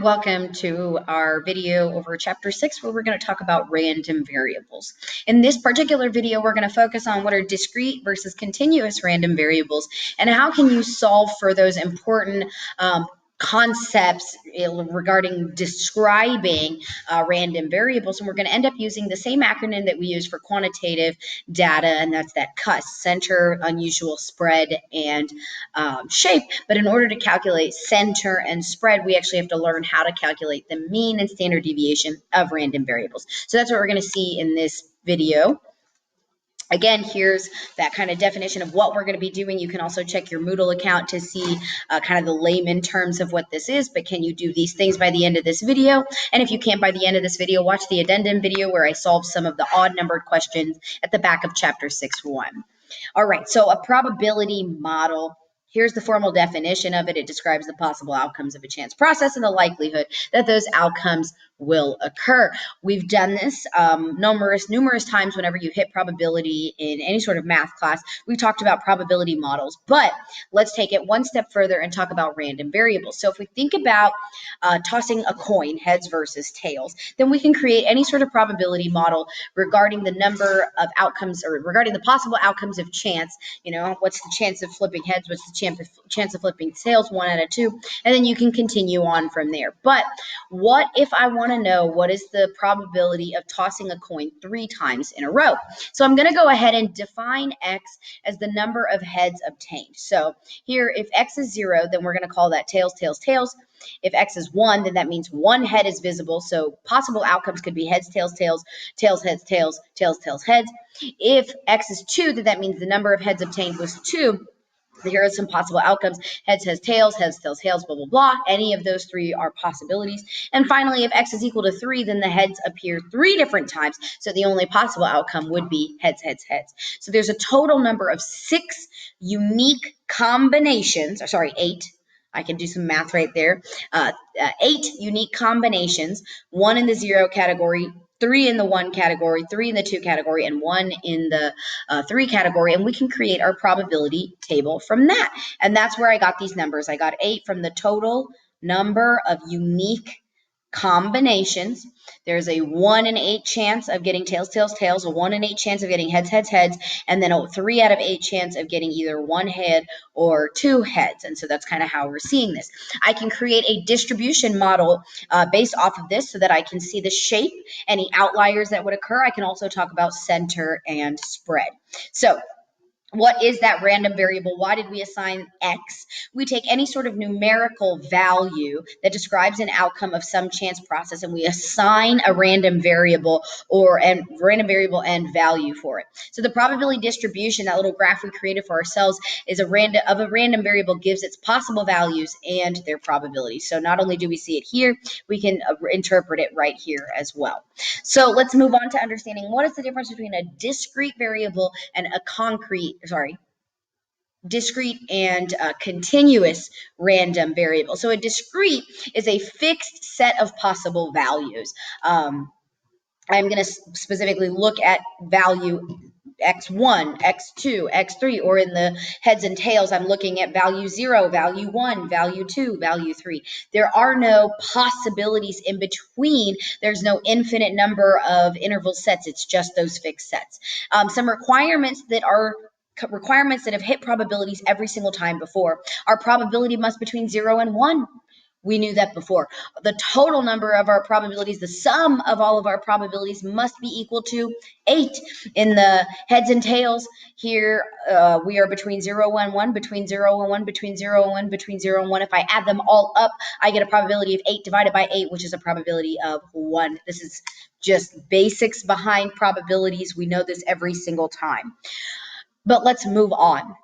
welcome to our video over chapter 6 where we're going to talk about random variables. In this particular video, we're going to focus on what are discrete versus continuous random variables and how can you solve for those important concepts regarding describing random variables. And we're going to end up using the same acronym that we use for quantitative data, and that's that CUS, center, unusual, spread, and shape. But in order to calculate center and spread, we actually have to learn how to calculate the mean and standard deviation of random variables. So that's what we're going to see in this video. Again, here's that kind of definition of what we're going to be doing. You can also check your Moodle account to see kind of the layman terms of what this is, but can you do these things by the end of this video? And if you can't by the end of this video, watch the addendum video where I solve some of the odd numbered questions at the back of chapter 6.1. All right, so a probability model. Here's the formal definition of it. It describes the possible outcomes of a chance process and the likelihood that those outcomes will occur. We've done this numerous times whenever you hit probability in any sort of math class. We've talked about probability models, but let's take it one step further and talk about random variables. So if we think about tossing a coin, heads versus tails, then we can create any sort of probability model regarding the number of outcomes or regarding the possible outcomes of chance. You know, what's the chance of flipping heads? What's the chance of flipping tails? 1 out of 2. And then you can continue on from there. But what if I want to know what is the probability of tossing a coin 3 times in a row? So I'm going to go ahead and define x as the number of heads obtained. So here, if x is 0, then we're going to call that tails, tails, tails. If x is 1, then that means 1 head is visible. So possible outcomes could be heads, tails, tails, tails, heads, tails, tails, tails, heads. If x is 2, then that means the number of heads obtained was 2. Here are some possible outcomes: heads, heads, tails, tails, blah, blah, blah. Any of those 3 are possibilities. And finally, if x is equal to 3, then the heads appear 3 different times. So the only possible outcome would be heads, heads, heads. So there's a total number of 6 unique combinations, or sorry, 8. I can do some math right there. 8 unique combinations, 1 in the 0 category, 3 in the 1 category, 3 in the 2 category, and 1 in the 3 category, and we can create our probability table from that. And that's where I got these numbers. I got 8 from the total number of unique combinations. There's a 1 in 8 chance of getting tails, tails, tails, a 1 in 8 chance of getting heads, heads, heads, and then a 3 out of 8 chance of getting either 1 head or 2 heads. And so that's kind of how we're seeing this. I can create a distribution model based off of this so that I can see the shape, any outliers that would occur. I can also talk about center and spread. So what is that random variable? Why did we assign x? We take any sort of numerical value that describes an outcome of some chance process, and we assign a random variable and value for it. So the probability distribution, that little graph we created for ourselves, is a random variable, gives its possible values and their probability. So not only do we see it here, we can interpret it right here as well. So let's move on to understanding what is the difference between a discrete variable and a discrete and continuous random variable. So a discrete is a fixed set of possible values. I'm going to specifically look at value x1, x2, x3, or in the heads and tails, I'm looking at value 0, value 1, value 2, value 3. There are no possibilities in between. There's no infinite number of interval sets. It's just those fixed sets. Some requirements that have hit probabilities every single time before. Our probability must be between 0 and 1. We knew that before. The total number of our probabilities, the sum of all of our probabilities, must be equal to 8. In the heads and tails, here we are between 0 and 1, between 0 and 1, between 0 and 1, between 0 and 1. If I add them all up, I get a probability of 8 divided by 8, which is a probability of 1. This is just basics behind probabilities. We know this every single time. But let's move on.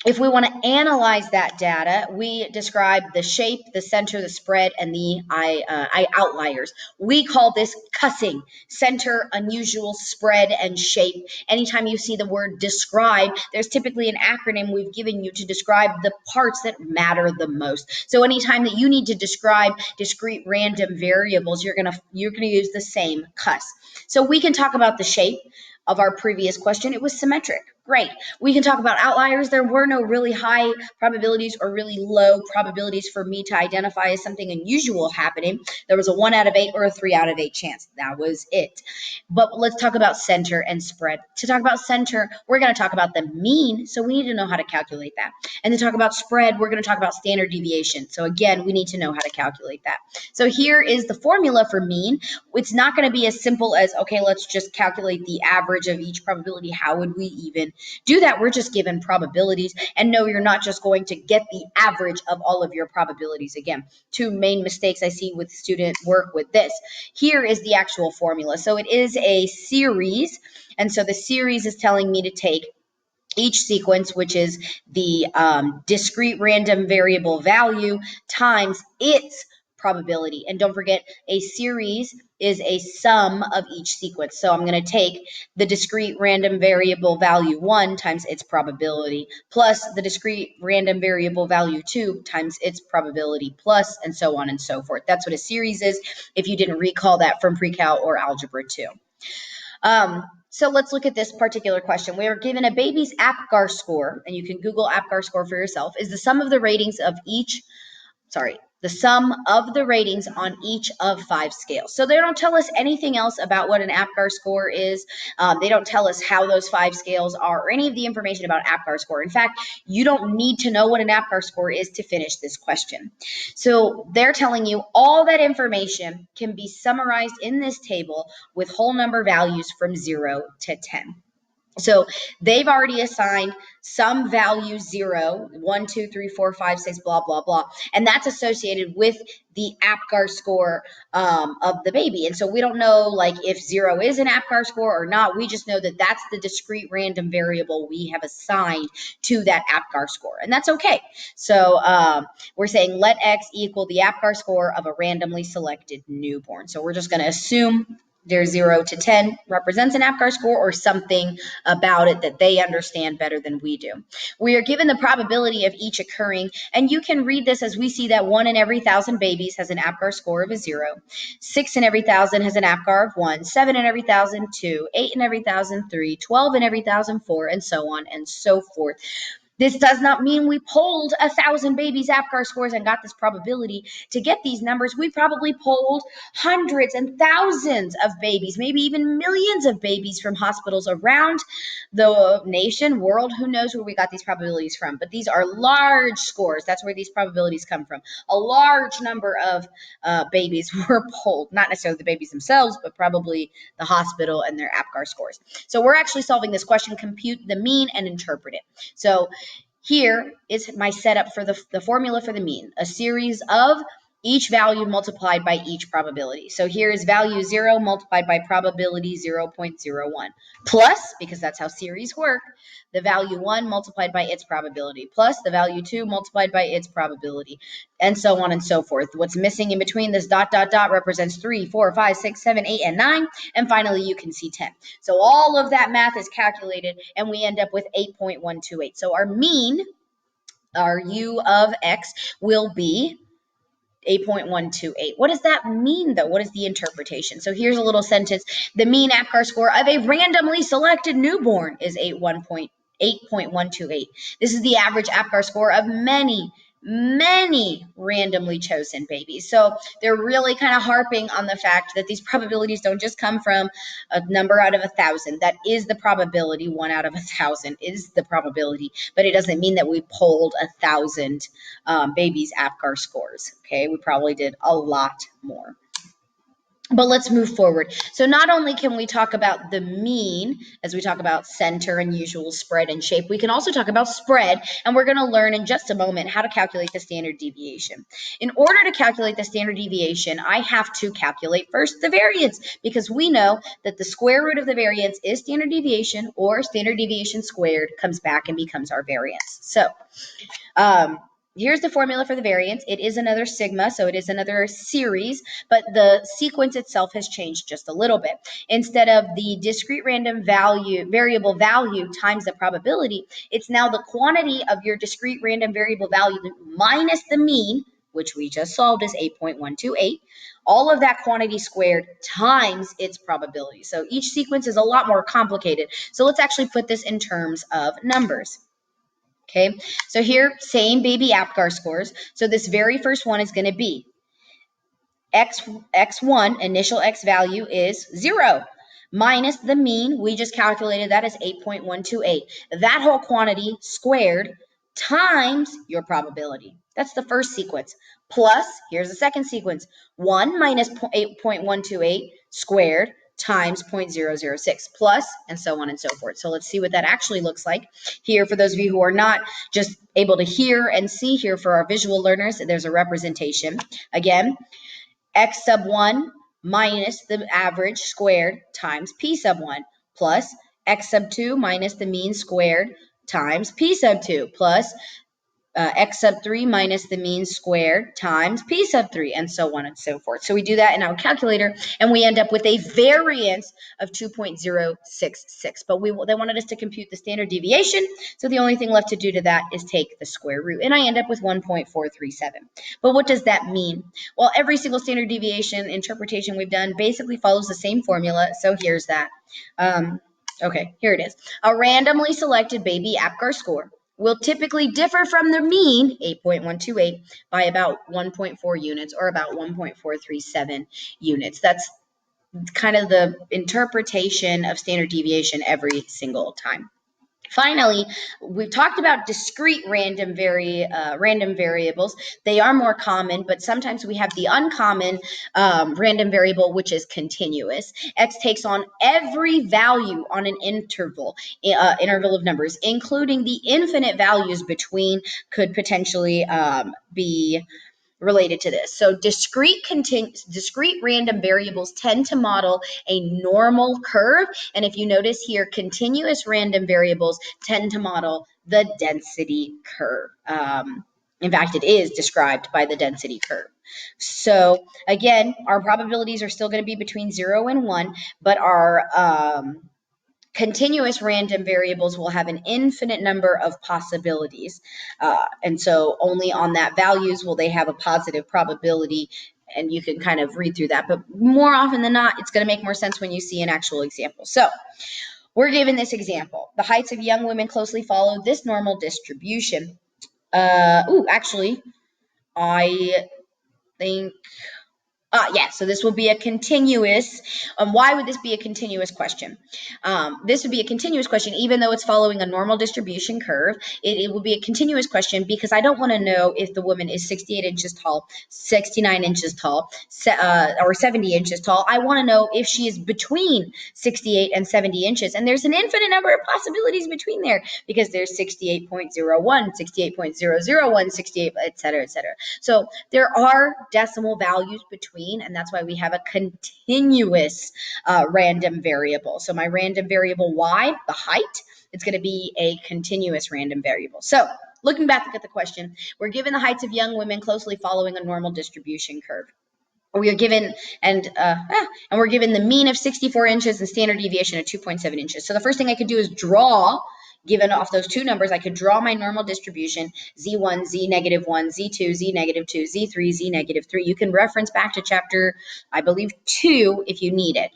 If we want to analyze that data, we describe the shape, the center, the spread, and the outliers. We call this cussing: center, unusual, spread, and shape. Anytime you see the word describe, there's typically an acronym we've given you to describe the parts that matter the most. So anytime that you need to describe discrete random variables, you're gonna use the same cuss. So we can talk about the shape of our previous question. It was symmetric. Great. We can talk about outliers. There were no really high probabilities or really low probabilities for me to identify as something unusual happening. There was a 1 out of 8 or a 3 out of 8 chance. That was it. But let's talk about center and spread. To talk about center, we're going to talk about the mean. So we need to know how to calculate that. And to talk about spread, we're going to talk about standard deviation. So again, we need to know how to calculate that. So here is the formula for mean. It's not going to be as simple as, okay, let's just calculate the average of each probability. How would we even do that? We're just given probabilities. And no, you're not just going to get the average of all of your probabilities. Again, two main mistakes I see with student work with this. Here is the actual formula. So it is a series. And so the series is telling me to take each sequence, which is the discrete random variable value times its probability. And don't forget, a series is a sum of each sequence. So I'm going to take the discrete random variable value 1 times its probability plus the discrete random variable value 2 times its probability plus, and so on and so forth. That's what a series is, if you didn't recall that from pre-cal or algebra 2. So let's look at this particular question. We are given a baby's APGAR score, and you can Google APGAR score for yourself, is the sum of the ratings of the sum of the ratings on each of 5 scales. So they don't tell us anything else about what an APGAR score is. They don't tell us how those 5 scales are or any of the information about APGAR score. In fact, you don't need to know what an APGAR score is to finish this question. So they're telling you all that information can be summarized in this table with whole number values from 0 to 10. So they've already assigned some value 0, 1, 2, 3, 4, 5, 6, blah, blah, blah. And that's associated with the APGAR score of the baby. And so we don't know like if 0 is an APGAR score or not. We just know that that's the discrete random variable we have assigned to that APGAR score. And that's okay. So we're saying let X equal the APGAR score of a randomly selected newborn. So we're just going to assume their 0 to 10 represents an APGAR score or something about it that they understand better than we do. We are given the probability of each occurring, and you can read this as we see that 1 in every 1,000 babies has an APGAR score of a 0, 6 in every 1,000 has an APGAR of 1, 7 in every 1,000, 2, 8 in every 1,000, 3, 12 in every 1,000, 4, and so on and so forth. This does not mean we polled 1,000 babies' APGAR scores and got this probability. To get these numbers, we probably polled hundreds and thousands of babies, maybe even millions of babies from hospitals around the nation, world. Who knows where we got these probabilities from? But these are large scores. That's where these probabilities come from. A large number of babies were polled, not necessarily the babies themselves, but probably the hospital and their APGAR scores. So we're actually solving this question, compute the mean and interpret it. So here is my setup for the formula for the mean, a series of each value multiplied by each probability. So here is value 0 multiplied by probability 0.01 plus, because that's how series work, the value 1 multiplied by its probability plus the value 2 multiplied by its probability, and so on and so forth. What's missing in between this dot, dot, dot represents 3, 4, 5, 6, 7, 8, and 9. And finally, you can see 10. So all of that math is calculated, and we end up with 8.128. So our mean, our U of X, will be 8.128. What does that mean, though? What is the interpretation? So here's a little sentence. The mean APGAR score of a randomly selected newborn is 8.128. This is the average APGAR score of many randomly chosen babies. So they're really kind of harping on the fact that these probabilities don't just come from a number out of 1,000. That is the probability. 1 out of 1,000 is the probability, but it doesn't mean that we polled 1,000 babies' APGAR scores. Okay, we probably did a lot more. But let's move forward. So not only can we talk about the mean as we talk about center and usual spread and shape, we can also talk about spread, and we're going to learn in just a moment how to calculate the standard deviation. In order to calculate the standard deviation, I have to calculate first the variance, because we know that the square root of the variance is standard deviation, or standard deviation squared comes back and becomes our variance. So here's the formula for the variance. It is another sigma, so it is another series, but the sequence itself has changed just a little bit. Instead of the discrete random variable value times the probability, it's now the quantity of your discrete random variable value minus the mean, which we just solved is 8.128, all of that quantity squared times its probability. So each sequence is a lot more complicated. So let's actually put this in terms of numbers. Okay, so here, same baby APGAR scores. So this very first one is going to be x1, initial x value is 0, minus the mean, we just calculated that is 8.128. That whole quantity squared times your probability. That's the first sequence. Plus, here's the second sequence, 1 minus 8.128 squared times 0.006 plus, and so on and so forth. So let's see what that actually looks like. Here, for those of you who are not just able to hear and see here for our visual learners, there's a representation. Again, x sub 1 minus the average squared times p sub 1 plus x sub 2 minus the mean squared times p sub 2 plus x sub 3 minus the mean squared times p sub 3, and so on and so forth. So we do that in our calculator, and we end up with a variance of 2.066. But they wanted us to compute the standard deviation, so the only thing left to do to that is take the square root, and I end up with 1.437. But what does that mean? Well, every single standard deviation interpretation we've done basically follows the same formula, so here's that. Okay, here it is. A randomly selected baby APGAR score will typically differ from the mean, 8.128, by about 1.4 units or about 1.437 units. That's kind of the interpretation of standard deviation every single time. Finally, we've talked about discrete random variables. They are more common, but sometimes we have the uncommon random variable, which is continuous. X takes on every value on an interval of numbers, including the infinite values between could potentially be related to this. So discrete random variables tend to model a normal curve. And if you notice here, continuous random variables tend to model the density curve. In fact, it is described by the density curve. So again, our probabilities are still going to be between 0 and 1, but our continuous random variables will have an infinite number of possibilities. And so only on that values will they have a positive probability, and you can kind of read through that. But more often than not, it's going to make more sense when you see an actual example. So we're given this example. The heights of young women closely follow this normal distribution. Actually, I think... so this will be a continuous. Why would this be a continuous question? This would be a continuous question, even though it's following a normal distribution curve. It will be a continuous question because I don't want to know if the woman is 68 inches tall, 69 inches tall, or 70 inches tall. I want to know if she is between 68 and 70 inches. And there's an infinite number of possibilities between there because there's 68.01, 68.001, 68, et cetera, et cetera. So there are decimal values between, and that's why we have a continuous random variable. So my random variable y, the height, it's going to be a continuous random variable. So looking back at the question, we're given the heights of young women closely following a normal distribution curve. We are given, and we're given the mean of 64 inches and standard deviation of 2.7 inches. So the first thing I could do is draw. Given off those two numbers, I could draw my normal distribution, Z1, Z negative 1, Z2, Z negative 2, Z3, Z negative 3. You can reference back to chapter, I believe, 2 if you need it.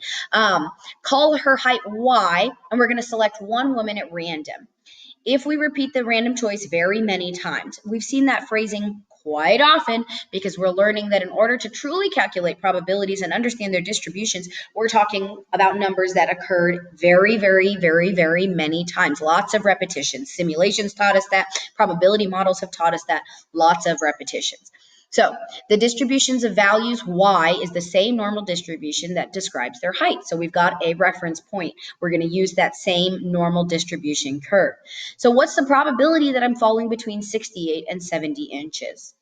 Call her height Y, and we're going to select one woman at random. If we repeat the random choice very many times, we've seen that phrasing quite often because we're learning that in order to truly calculate probabilities and understand their distributions, we're talking about numbers that occurred very, very, very, very many times. Lots of repetitions. Simulations taught us that. Probability models have taught us that. Lots of repetitions. So the distributions of values y is the same normal distribution that describes their height. So we've got a reference point. We're going to use that same normal distribution curve. So what's the probability that I'm falling between 68 and 70 inches?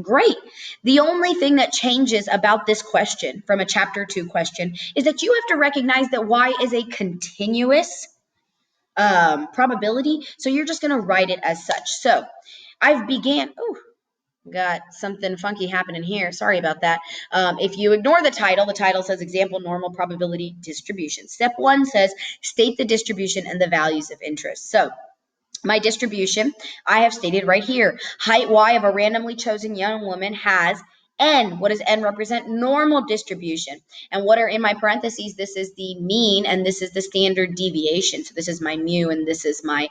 Great. The only thing that changes about this question from a chapter 2 question is that you have to recognize that y is a continuous probability. So you're just going to write it as such. So I've got something funky happening here. Sorry about that. If you ignore the title says example normal probability distribution. Step 1 says state the distribution and the values of interest. So My distribution, I have stated right here. Height y of a randomly chosen young woman has n. What does n represent? Normal distribution. And what are in my parentheses? This is the mean, and this is the standard deviation. So this is my mu, and this is my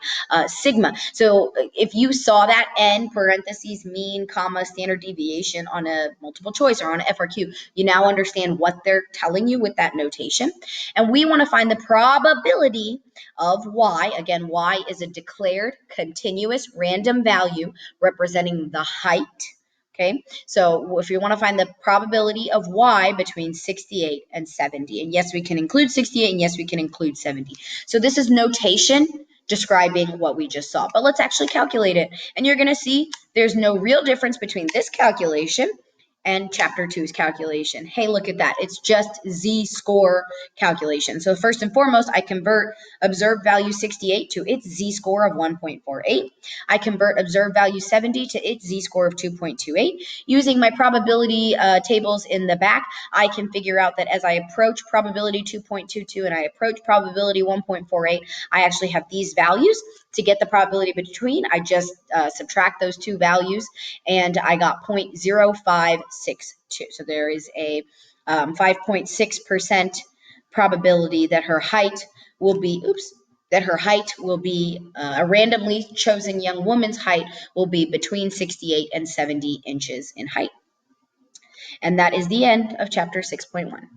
sigma. So if you saw that n parentheses mean, comma, standard deviation on a multiple choice or on an FRQ, you now understand what they're telling you with that notation. And we want to find the probability of y. Again, y is a declared continuous random value representing the height. Okay, so if you want to find the probability of y between 68 and 70, and yes, we can include 68, and yes, we can include 70. So this is notation describing what we just saw, but let's actually calculate it. And you're going to see there's no real difference between this calculation and chapter 2's calculation. Hey, look at that. It's just z-score calculation. So first and foremost, I convert observed value 68 to its z-score of 1.48. I convert observed value 70 to its z-score of 2.28. Using my probability tables in the back, I can figure out that as I approach probability 2.22 and I approach probability 1.48, I actually have these values. To get the probability between, I just subtract those two values, and I got 0.0562. So there is a 5.6% probability that her height will be, a randomly chosen young woman's height will be between 68 and 70 inches in height. And that is the end of chapter 6.1.